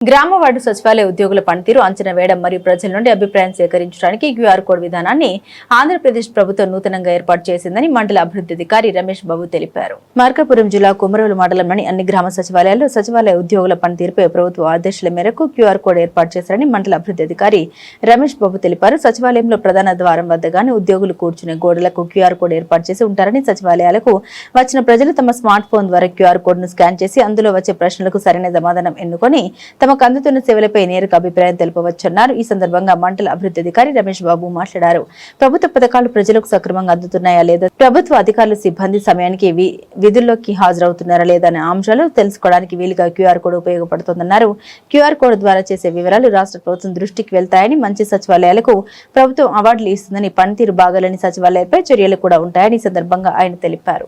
గ్రామ వార్డు సచివాలయ ఉద్యోగుల పనితీరు అంచనా వేయడం మరియు ప్రజల నుండి అభిప్రాయం సేకరించడానికి క్యూఆర్ కోడ్ విధానాన్ని ఆంధ్రప్రదేశ్ ప్రభుత్వం నూతనంగా ఏర్పాటు చేసిందని మండల అభివృద్ధి అధికారి రమేష్ బాబు తెలిపారు. మార్కాపురం జిల్లా కుమరోలు మండలంలోని అన్ని గ్రామ సచివాలయాల్లో సచివాలయ ఉద్యోగుల పనితీరుపై ప్రభుత్వ ఆదేశాల మేరకు క్యూఆర్ కోడ్ ఏర్పాటు చేశారని మండల అభివృద్ధి అధికారి రమేష్ బాబు తెలిపారు. సచివాలయంలో ప్రధాన ద్వారం వద్దగానే ఉద్యోగులు కూర్చునే గోడలకు క్యూఆర్ కోడ్ ఏర్పాటు చేసి ఉంటారని, సచివాలయాలకు వచ్చిన ప్రజలు తమ స్మార్ట్ ఫోన్ ద్వారా క్యూఆర్ కోడ్ ను స్కాన్ చేసి అందులో వచ్చే ప్రశ్నలకు సరైన సమాధానం ఎన్నుకొని తమకు అందుతున్న సేవలపై నేరుగా అభిప్రాయం తెలుపవచ్చన్నారు. ఈ సందర్భంగా మండల అభివృద్ధి అధికారి రమేష్ బాబు మాట్లాడారు. ప్రభుత్వ పథకాలు ప్రజలకు సక్రమంగా అందుతున్నాయా లేదా, ప్రభుత్వ అధికారులు సిబ్బంది సమయానికి విధుల్లోకి హాజరవుతున్నారా లేదా అనే అంశాలు తెలుసుకోవడానికి వీలుగా క్యూఆర్ కోడ్ ఉపయోగపడుతుందన్నారు. క్యూఆర్ కోడ్ ద్వారా చేసే వివరాలు రాష్ట్ర ప్రభుత్వం దృష్టికి వెళ్తాయని, మంచి సచివాలయాలకు ప్రభుత్వం అవార్డులు ఇస్తుందని, పనితీరు బాగాలేని సచివాలయాలపై చర్యలు కూడా ఉంటాయని ఈ సందర్భంగా ఆయన తెలిపారు.